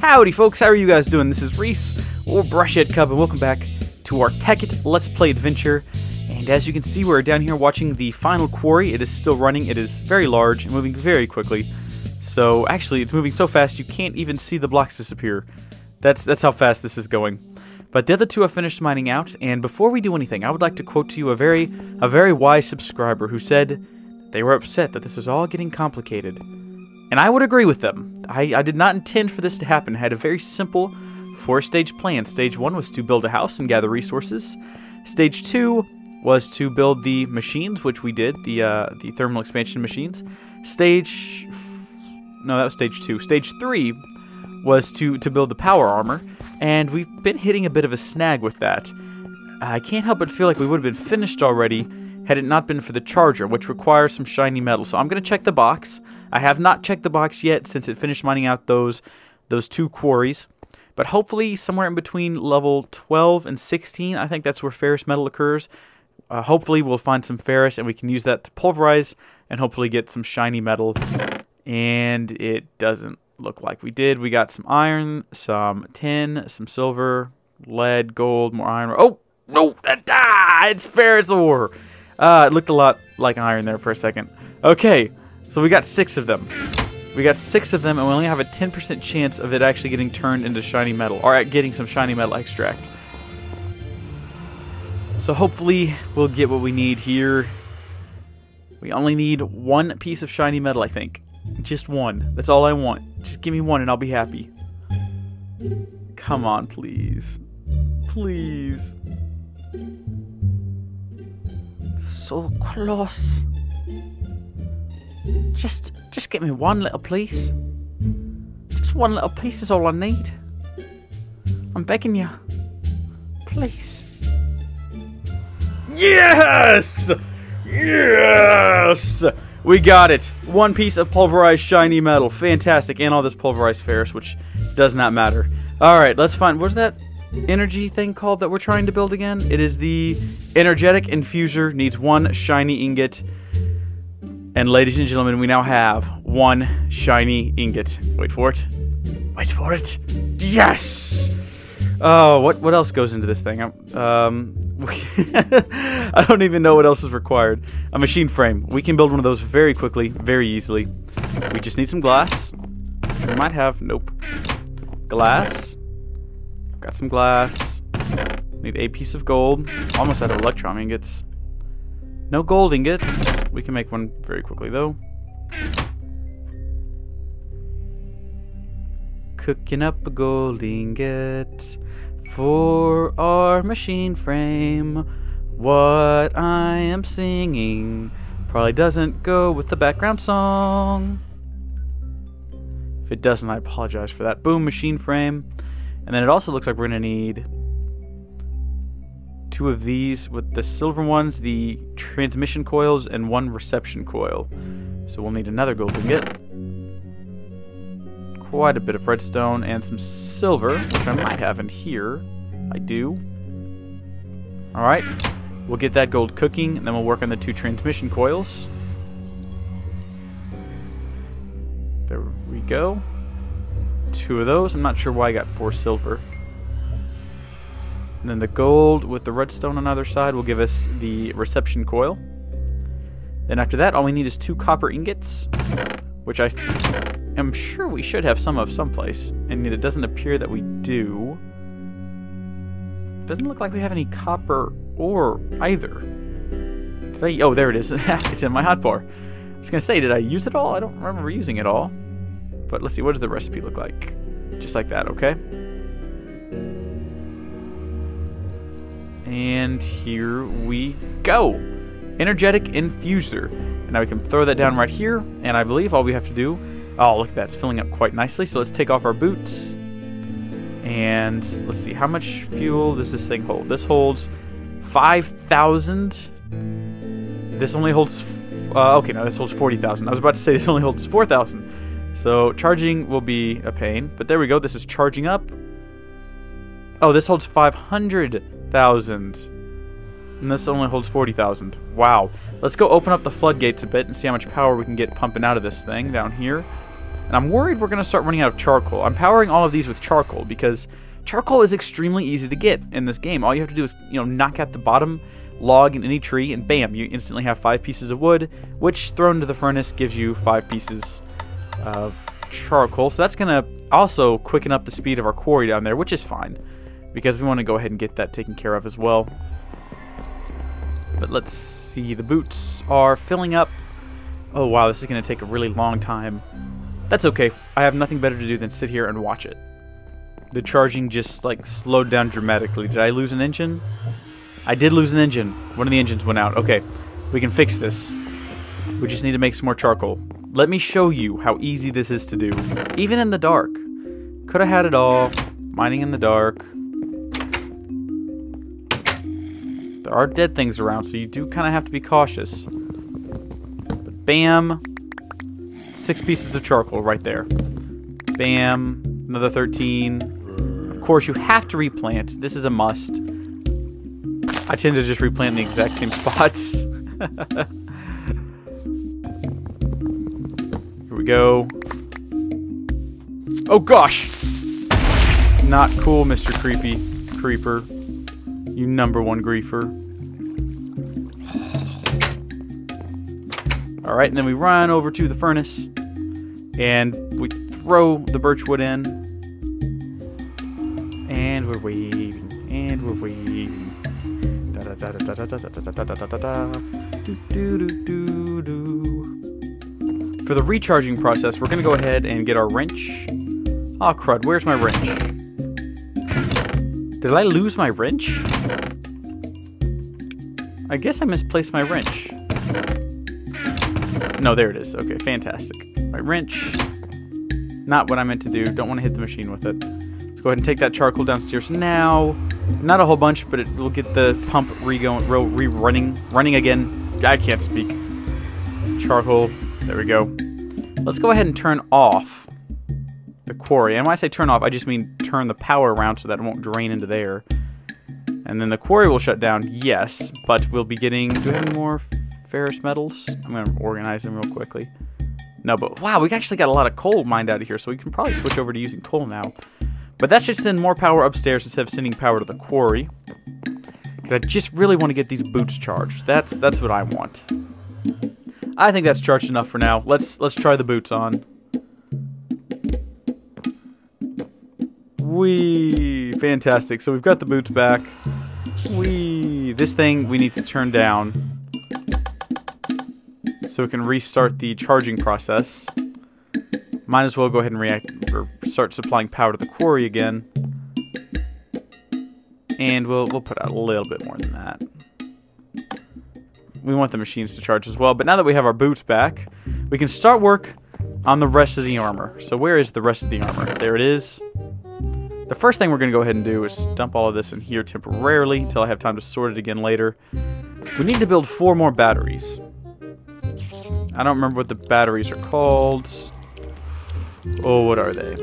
Howdy folks, how are you guys doing? This is Rees, or Brushhead Cub, and welcome back to our Tekkit Let's Play adventure. And as you can see, we're down here watching the final quarry. It is still running, it is very large, and moving very quickly. So, actually, it's moving so fast you can't even see the blocks disappear. That's how fast this is going. But the other two have finished mining out, and before we do anything, I would like to quote to you a very wise subscriber who said they were upset that this was all getting complicated. And I would agree with them. I did not intend for this to happen. I had a very simple 4-stage plan. Stage 1 was to build a house and gather resources. Stage 2 was to build the machines, which we did, the thermal expansion machines. No, that was stage 2. Stage 3 was to build the power armor, and we've been hitting a bit of a snag with that. I can't help but feel like we would have been finished already had it not been for the charger, which requires some shiny metal. So I'm going to check the box. I have not checked the box yet since it finished mining out those two quarries. But hopefully somewhere in between level 12 and 16, I think that's where ferrous metal occurs. Hopefully we'll find some ferrous and we can use that to pulverize and hopefully get some shiny metal. And it doesn't look like we did. We got some iron, some tin, some silver, lead, gold, more iron. Oh, no, it's ferrous ore. It looked a lot like iron there for a second. Okay, so we got 6 of them. We got 6 of them, and we only have a 10% chance of it actually getting turned into shiny metal, or getting some shiny metal extract. So hopefully we'll get what we need here. We only need 1 piece of shiny metal, I think. Just 1. That's all I want. Just give me 1 and I'll be happy. Come on, please. Please. So close. Just get me 1 little piece. Just 1 little piece is all I need. I'm begging you. Please. Yes! Yes! We got it. 1 piece of pulverized shiny metal. Fantastic. And all this pulverized ferrous, which does not matter. Alright, let's find... What's that energy thing called that we're trying to build again? It is the energetic infuser. Needs 1 shiny ingot. And ladies and gentlemen, we now have 1 shiny ingot. Wait for it. Wait for it. Yes! Oh, what else goes into this thing? I don't even know what else is required. A machine frame. We can build one of those very quickly, very easily. We just need some glass. We might have... Nope. Glass. Got some glass. Need a piece of gold. Almost out of electron ingots. No gold ingots. We can make one very quickly, though. Cooking up a gold ingot for our machine frame. What I am singing probably doesn't go with the background song. If it doesn't, I apologize for that. Boom, machine frame. And then it also looks like we're going to need 2 of these with the silver ones, the transmission coils, and 1 reception coil. So we'll need another gold ingot. Quite a bit of redstone and some silver, which I might have in here. I do. Alright, we'll get that gold cooking, and then we'll work on the 2 transmission coils. There we go. 2 of those. I'm not sure why I got 4 silver. And then the gold with the redstone on the other side will give us the reception coil. Then after that, all we need is 2 copper ingots, which I am sure we should have some of someplace. And it doesn't appear that we do. Doesn't look like we have any copper ore either. Did I? Oh, there it is. It's in my hotbar. I was going to say, did I use it all? I don't remember using it all. But let's see, what does the recipe look like? Just like that, okay? And here we go. Energetic infuser. And now we can throw that down right here. And I believe all we have to do... Oh, look at that. It's filling up quite nicely. So let's take off our boots. And let's see. How much fuel does this thing hold? This holds 5,000. This only holds... okay, no, this holds 40,000. I was about to say this only holds 4,000. So charging will be a pain. But there we go. This is charging up. Oh, this holds 500,000. And this only holds 40,000. Wow. Let's go open up the floodgates a bit and see how much power we can get pumping out of this thing down here. And I'm worried we're going to start running out of charcoal. I'm powering all of these with charcoal because charcoal is extremely easy to get in this game. All you have to do is, knock out the bottom log in any tree, and bam, you instantly have 5 pieces of wood, which thrown into the furnace gives you 5 pieces of charcoal. So that's going to also quicken up the speed of our quarry down there, which is fine, because we want to go ahead and get that taken care of as well. But let's see, the boots are filling up. Oh wow, this is going to take a really long time. That's okay, I have nothing better to do than sit here and watch it. The charging just like slowed down dramatically. Did I lose an engine? I did lose an engine. One of the engines went out. Okay, we can fix this. We just need to make some more charcoal. Let me show you how easy this is to do. Even in the dark. Could have had it all. Mining in the dark. There are dead things around, so you do kind of have to be cautious. But bam. 6 pieces of charcoal right there. Bam. Another 13. Of course, you have to replant. This is a must. I tend to just replant in the exact same spots. Here we go. Oh gosh! Not cool, Mr. Creeper. You #1 griefer. Alright, and then we run over to the furnace. And we throw the birch wood in. And we're waiting. And we're waiting. For the recharging process, we're going to go ahead and get our wrench. Oh crud, where's my wrench? Did I lose my wrench? I guess I misplaced my wrench. No, there it is. Okay, fantastic. My wrench. Not what I meant to do. Don't want to hit the machine with it. Let's go ahead and take that charcoal downstairs now. Not a whole bunch, but it will get the pump running again. I can't speak. Charcoal. There we go. Let's go ahead and turn off the quarry. And when I say turn off, I just mean turn the power around so that it won't drain into there. And then the quarry will shut down, yes, but we'll be getting... Do we have any more ferrous metals? I'm going to organize them real quickly. No, but wow, we actually got a lot of coal mined out of here, so we can probably switch over to using coal now. But that should send more power upstairs instead of sending power to the quarry. Because I just really want to get these boots charged. That's what I want. I think that's charged enough for now. Let's try the boots on. Whee! Fantastic. So we've got the boots back. Whee! This thing we need to turn down so we can restart the charging process. Might as well go ahead and start supplying power to the quarry again. And we'll put out a little bit more than that. We want the machines to charge as well, but now that we have our boots back, we can start work on the rest of the armor. So where is the rest of the armor? There it is. The first thing we're going to go ahead and do is dump all of this in here temporarily until I have time to sort it again later. We need to build 4 more batteries. I don't remember what the batteries are called. Oh, what are they?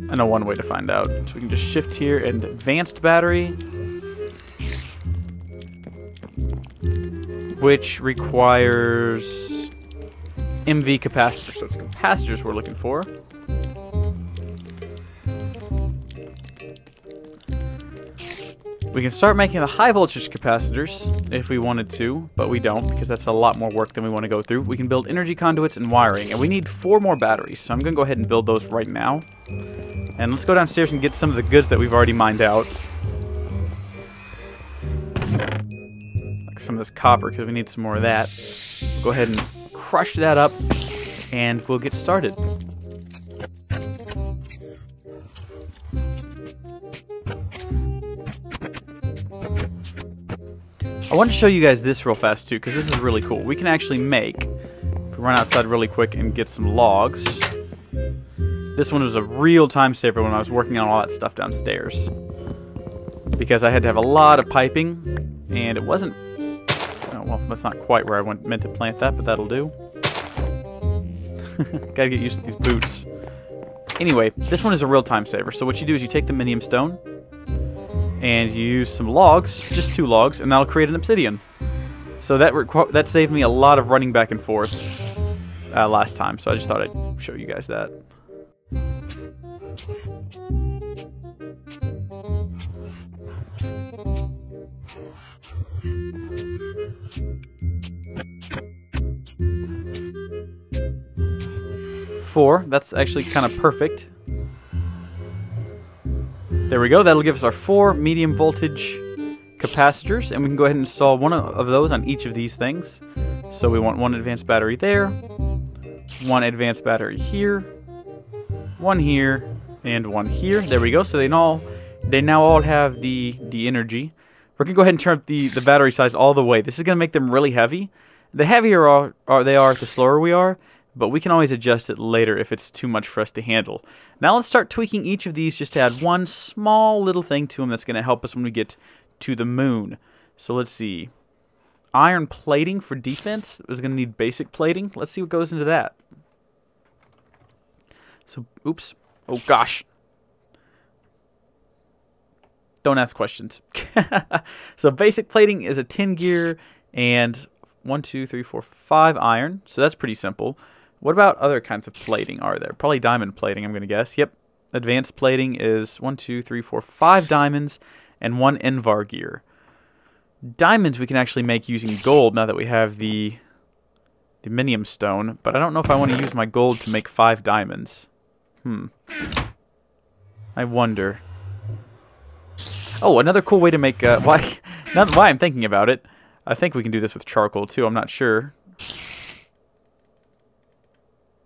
I know one way to find out. So we can just shift here and advanced battery, which requires MV capacitors. So it's capacitors we're looking for. We can start making the high voltage capacitors if we wanted to, but we don't because that's a lot more work than we want to go through. We can build energy conduits and wiring, and we need 4 more batteries, so I'm going to go ahead and build those right now. And let's go downstairs and get some of the goods that we've already mined out. Like some of this copper, because we need some more of that. We'll go ahead and crush that up, and we'll get started. I want to show you guys this real fast too, because this is really cool. We can actually make, if we run outside really quick and get some logs. This one was a real time saver when I was working on all that stuff downstairs, because I had to have a lot of piping, and it wasn't, oh, well, that's not quite where I meant to plant that, but that'll do. Gotta get used to these boots. Anyway, this one is a real time saver. So what you do is you take the minium stone, and you use some logs, just 2 logs, and that'll create an obsidian. So that saved me a lot of running back and forth last time, so I just thought I'd show you guys that. Four. That's actually kind of perfect. There we go. That'll give us our 4 medium voltage capacitors, and we can go ahead and install one of those on each of these things. So we want 1 advanced battery there, 1 advanced battery here, 1 here, and 1 here. There we go. So they now all have the energy. We're gonna go ahead and turn up the battery size all the way. This is gonna make them really heavy. The heavier they are, the slower we are. But we can always adjust it later if it's too much for us to handle. Now let's start tweaking each of these just to add one small little thing to them that's going to help us when we get to the moon. So let's see. Iron plating for defense is going to need basic plating. Let's see what goes into that. So, oops. Oh gosh. Don't ask questions. So basic plating is a 10 gear and 1, 2, 3, 4, 5 iron. So that's pretty simple. What about other kinds of plating are there? Probably diamond plating, I'm going to guess. Yep. Advanced plating is 1, 2, 3, 4, 5 diamonds and 1 Invar gear. Diamonds we can actually make using gold now that we have the minium stone, but I don't know if I want to use my gold to make 5 diamonds. I wonder. Oh, another cool way to make... why I'm thinking about it, I think we can do this with charcoal too, I'm not sure.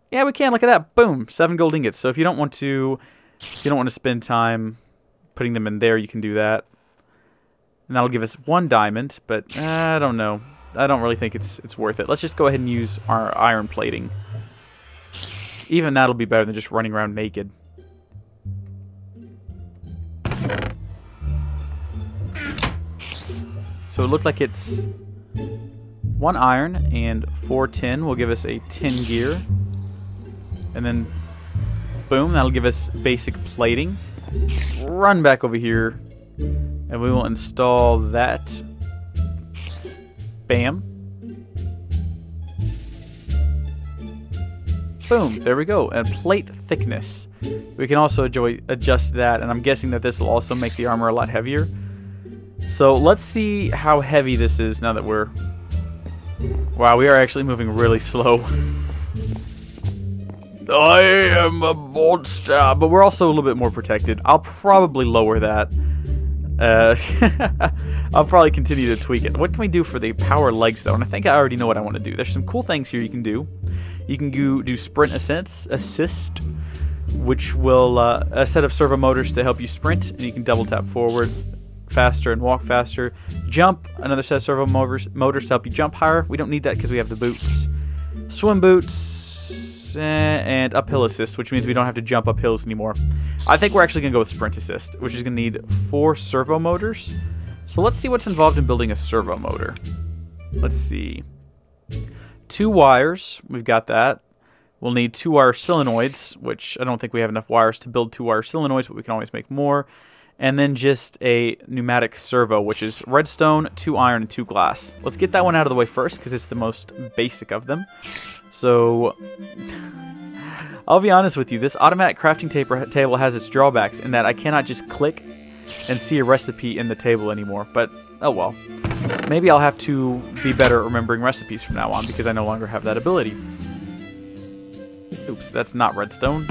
Yeah, we can. Look at that. Boom. 7 gold ingots. So if you don't want to spend time putting them in there, you can do that. And that'll give us 1 diamond, but I don't know. I don't really think it's worth it. Let's just go ahead and use our iron plating. Even that'll be better than just running around naked. So it looked like it's 1 iron and 4 tin will give us a 10 gear. And then, boom, that'll give us basic plating. Run back over here, and we will install that. Bam. Boom, there we go. And plate thickness. We can also adjust that, and I'm guessing that this will also make the armor a lot heavier. So let's see how heavy this is now that we're... Wow, we are actually moving really slow. I am a monster, but we're also a little bit more protected. I'll probably lower that. I'll probably continue to tweak it. What can we do for the power legs, though? And I think I already know what I want to do. There's some cool things here you can do. You can do sprint assist, which will a set of servo motors to help you sprint, and you can double tap forward faster and walk faster. Jump, another set of servo motors to help you jump higher. We don't need that because we have the boots. Swim boots. And uphill assist, which means we don't have to jump up hills anymore. I think we're actually going to go with sprint assist, which is going to need 4 servo motors. So let's see what's involved in building a servo motor. Let's see. 2 wires, we've got that. We'll need 2-wire solenoids, which I don't think we have enough wires to build 2-wire solenoids, but we can always make more. And then just a pneumatic servo, which is redstone, 2 iron, and 2 glass. Let's get that one out of the way first, because it's the most basic of them. So, I'll be honest with you, this automatic crafting table has its drawbacks in that I cannot just click and see a recipe in the table anymore, but oh well. Maybe I'll have to be better at remembering recipes from now on because I no longer have that ability. Oops, that's not redstone.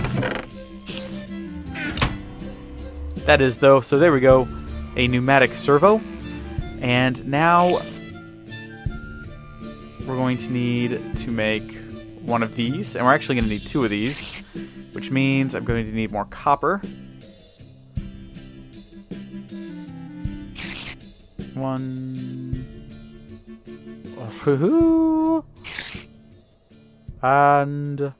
That is though, so there we go. A pneumatic servo. And now we're going to need to make one of these, and we're actually going to need 2 of these, which means I'm going to need more copper. 1, and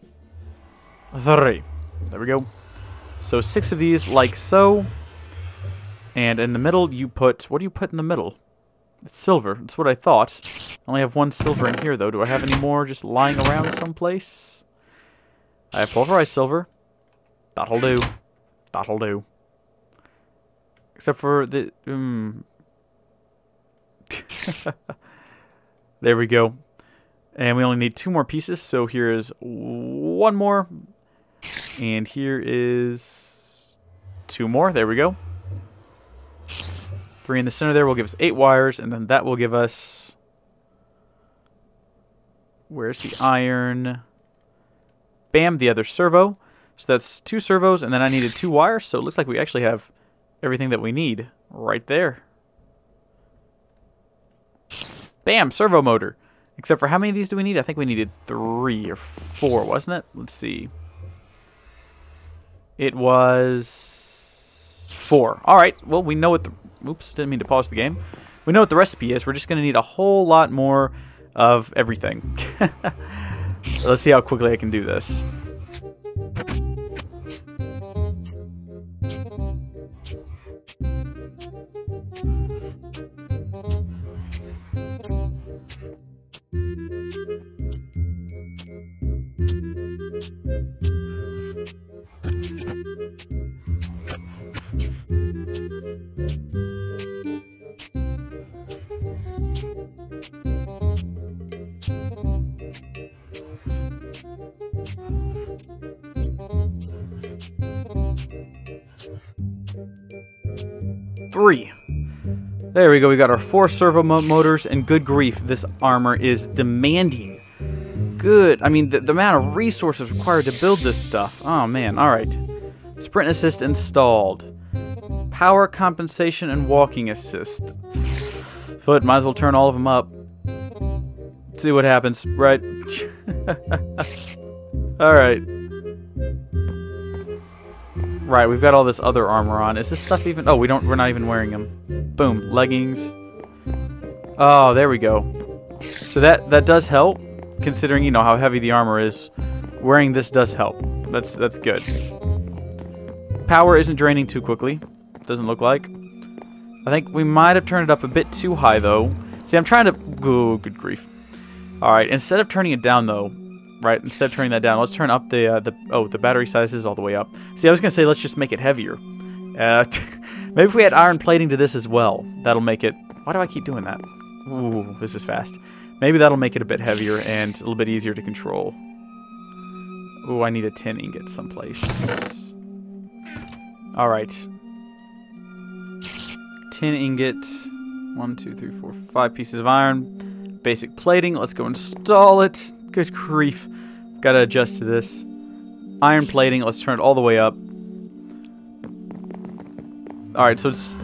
3. There we go. So 6 of these, like so. And in the middle, you put... What do you put in the middle? It's silver. That's what I thought. I only have 1 silver in here, though. Do I have any more just lying around someplace? I have pulverized silver. That'll do. That'll do. Except for the... There we go. And we only need 2 more pieces, so here is 1 more. And here is 2 more. There we go. 3 in the center there will give us 8 wires, and then that will give us... Where's the iron? Bam, the other servo. So that's 2 servos, and then I needed 2 wires, so it looks like we actually have everything that we need right there. Bam, servo motor. Except for how many of these do we need? I think we needed 3 or 4, wasn't it? Let's see. It was 4. All right. Well, we know what the... Oops, didn't mean to pause the game. We know what the recipe is. We're just going to need a whole lot more of everything. Let's see how quickly I can do this. Three. There we go. We got our 4 servo motors, and good grief, this armor is demanding. Good. I mean, the amount of resources required to build this stuff. Oh, man. All right. Sprint assist installed. Power compensation and walking assist. Foot, might as well turn all of them up. See what happens, right? All right. Right, we've got all this other armor on. Is this stuff even... Oh, we're not even wearing them. Boom, leggings. Oh, there we go. So that does help, considering, you know, how heavy the armor is. Wearing this does help. That's good. Power isn't draining too quickly. Doesn't look like. I think we might have turned it up a bit too high, though. See, I'm trying to... Oh, good grief. All right, instead of turning it down, though... Right, instead of turning that down, let's turn up the battery sizes all the way up. See, I was going to say, let's just make it heavier. Maybe if we add iron plating to this as well, that'll make it... Why do I keep doing that? Ooh, this is fast. Maybe that'll make it a bit heavier and a little bit easier to control. Ooh, I need a tin ingot someplace. All right. Tin ingot. 1, 2, 3, 4, 5 pieces of iron. Basic plating. Let's go install it. Good grief. Gotta adjust to this. Iron plating. Let's turn it all the way up. Alright, so it's...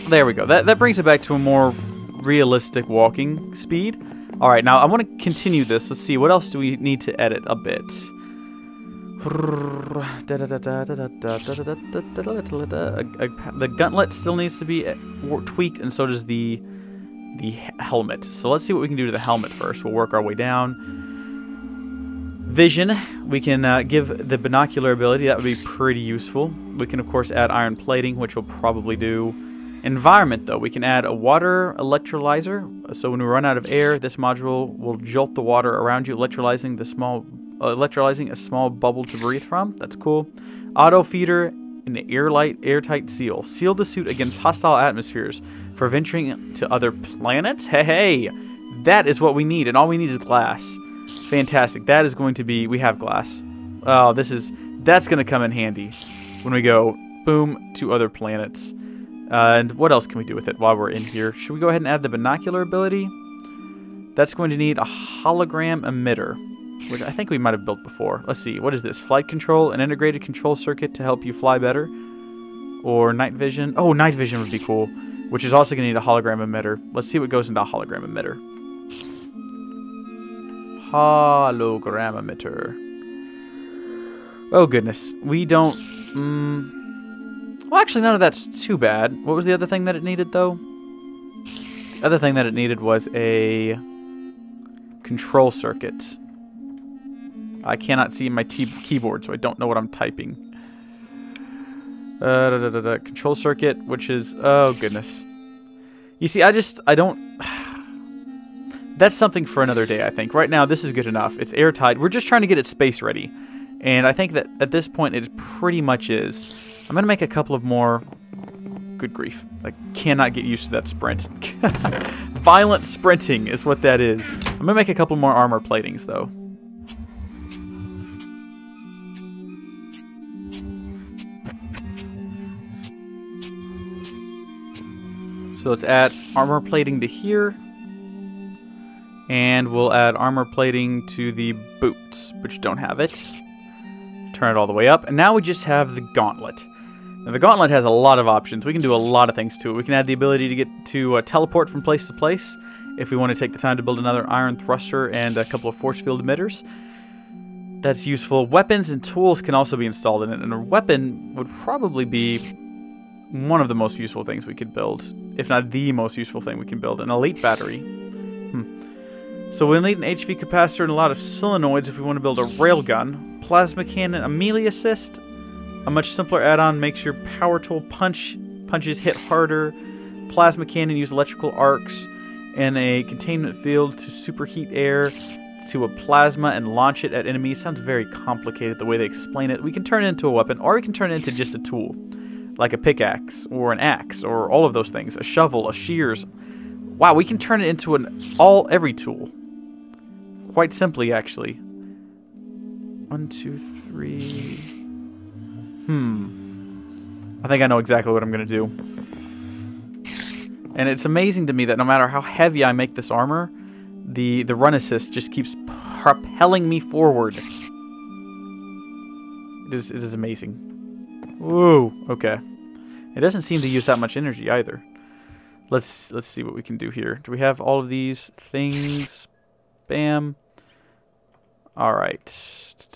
there we go. That brings it back to a more realistic walking speed. Alright, now I want to continue this. Let's see. What else do we need to edit a bit? The gauntlet still needs to be tweaked, and so does the helmet. So let's see what we can do to the helmet first. We'll work our way down. Vision, we can give the binocular ability. That would be pretty useful. We can, of course, add iron plating, which we'll probably do. Environment, though, we can add a water electrolyzer. So when we run out of air, this module will jolt the water around you, electrolyzing a small bubble to breathe from. That's cool. Auto feeder, an airtight seal. Seal the suit against hostile atmospheres for venturing to other planets. Hey, that is what we need, and all we need is glass. Fantastic. That is going to be... We have glass. Oh, that's going to come in handy when we go, boom, to other planets. And what else can we do with it while we're in here? Should we go ahead and add the binocular ability? That's going to need a hologram emitter, which I think we might have built before. Let's see. What is this? Flight control, an integrated control circuit to help you fly better. Or night vision. Oh, night vision would be cool, which is also going to need a hologram emitter. Let's see what goes into a hologram emitter. Hologram emitter. Oh, goodness. We don't... Well, actually, none of that's too bad. What was the other thing that it needed, though? The other thing that it needed was a control circuit. I cannot see my keyboard, so I don't know what I'm typing. Control circuit, which is... Oh, goodness. You see, I don't... That's something for another day, I think. Right now, this is good enough. It's airtight. We're just trying to get it space ready. And I think that at this point, it pretty much is. I'm going to make a couple of more... Good grief. I cannot get used to that sprint. Violent sprinting is what that is. I'm gonna make a couple more armor platings, though. So let's add armor plating to here. And we'll add armor plating to the boots, which don't have it. Turn it all the way up. And now we just have the gauntlet. Now the gauntlet has a lot of options. We can do a lot of things to it. We can add the ability to get to teleport from place to place if we want to take the time to build another iron thruster and a couple of force field emitters. That's useful. Weapons and tools can also be installed in it, and a weapon would probably be one of the most useful things we could build, if not the most useful thing we can build. An elite battery. So we'll need an HV capacitor and a lot of solenoids if we want to build a railgun. Plasma cannon, a melee assist. A much simpler add-on makes your power tool punches hit harder. Plasma cannon use electrical arcs and a containment field to superheat air to a plasma and launch it at enemies. Sounds very complicated the way they explain it. We can turn it into a weapon, or we can turn it into just a tool, like a pickaxe or an axe or all of those things. A shovel, a shears. Wow, we can turn it into every tool. Quite simply, actually. 1, 2, 3. I think I know exactly what I'm going to do. And it's amazing to me that no matter how heavy I make this armor, the run assist just keeps propelling me forward. It is amazing. Whoa, okay. It doesn't seem to use that much energy either. Let's see what we can do here. Do we have all of these things? Bam. Alright.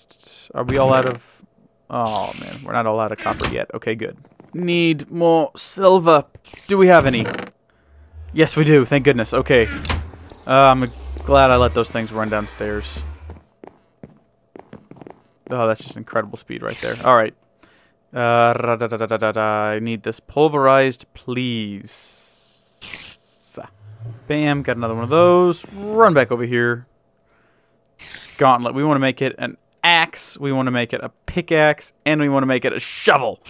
Are we all out of... Oh, man. We're not all out of copper yet. Okay, good. Need more silver. Do we have any? Yes, we do. Thank goodness. Okay. I'm glad I let those things run downstairs. Oh, that's just incredible speed right there. Alright. I need this pulverized, please. Bam. Got another one of those. Run back over here. Gauntlet. We want to make it an axe, we want to make it a pickaxe, and we want to make it a shovel.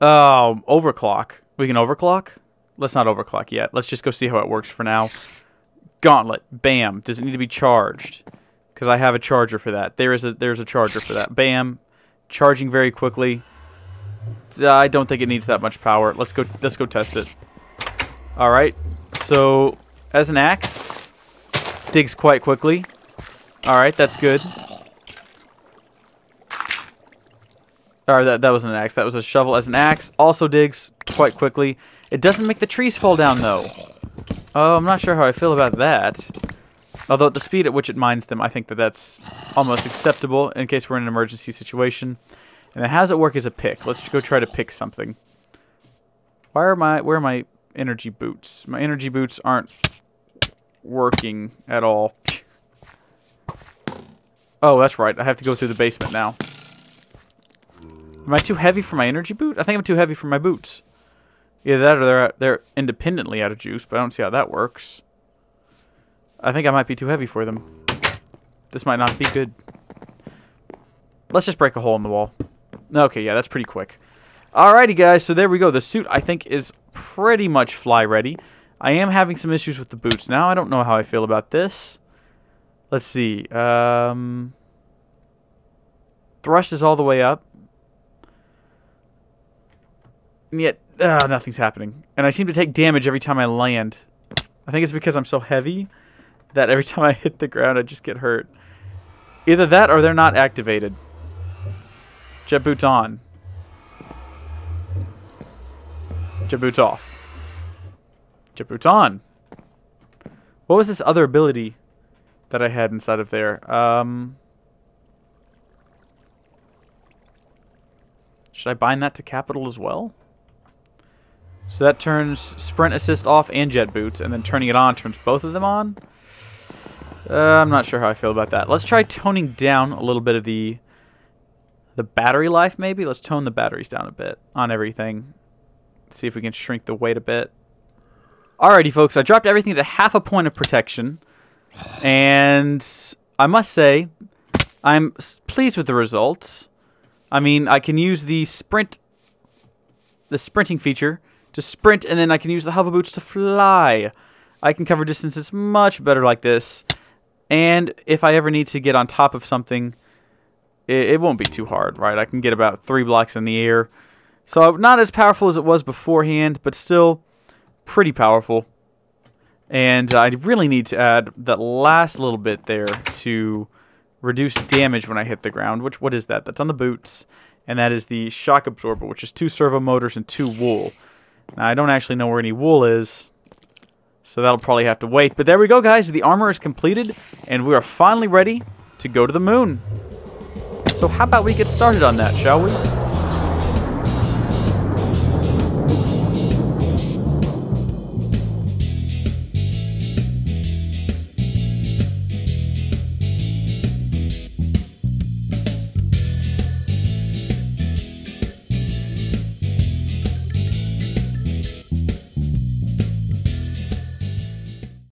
Oh, overclock. We can overclock? Let's not overclock yet. Let's just go see how it works for now. Gauntlet. Bam. Does it need to be charged? Because I have a charger for that. There's a charger for that. Bam. Charging very quickly. I don't think it needs that much power. Let's go test it. Alright. So, as an axe, digs quite quickly. Alright, that's good. Alright, that wasn't an axe. That was a shovel. As an axe, also digs quite quickly. It doesn't make the trees fall down, though. Oh, I'm not sure how I feel about that. Although at the speed at which it mines them, I think that's almost acceptable in case we're in an emergency situation. And then how does it work as a pick? Let's go try to pick something. Where are my energy boots? My energy boots aren't working at all. Oh, that's right. I have to go through the basement now. Am I too heavy for my energy boot? I think I'm too heavy for my boots. Either that or they're independently out of juice, but I don't see how that works. I think I might be too heavy for them. This might not be good. Let's just break a hole in the wall. Okay, yeah, that's pretty quick. Alrighty, guys, so there we go. The suit, I think, is pretty much fly ready. I am having some issues with the boots now. I don't know how I feel about this. Let's see. Thrust is all the way up. And yet, nothing's happening. And I seem to take damage every time I land. I think it's because I'm so heavy that every time I hit the ground, I just get hurt. Either that or they're not activated. Jet boots on. Jet boots off. Jet boots on. What was this other ability that I had inside of there? Should I bind that to capital as well? So that turns sprint assist off and jet boots, and then turning it on turns both of them on. I'm not sure how I feel about that. Let's try toning down a little bit of the battery life, maybe. Let's tone the batteries down a bit on everything. See if we can shrink the weight a bit. Alrighty, folks. I dropped everything to half a point of protection, and I must say I'm pleased with the results. I mean, I can use the sprinting feature to sprint, and then I can use the hover boots to fly. I can cover distances much better like this. And if I ever need to get on top of something, it won't be too hard, right? I can get about 3 blocks in the air. So not as powerful as it was beforehand, but still pretty powerful. And I really need to add that last little bit there to reduce damage when I hit the ground. What is that? That's on the boots. And that is the shock absorber, which is 2 servo motors and 2 wool. Now, I don't actually know where any wool is, so that'll probably have to wait. But there we go, guys. The armor is completed, and we are finally ready to go to the moon. So how about we get started on that, shall we?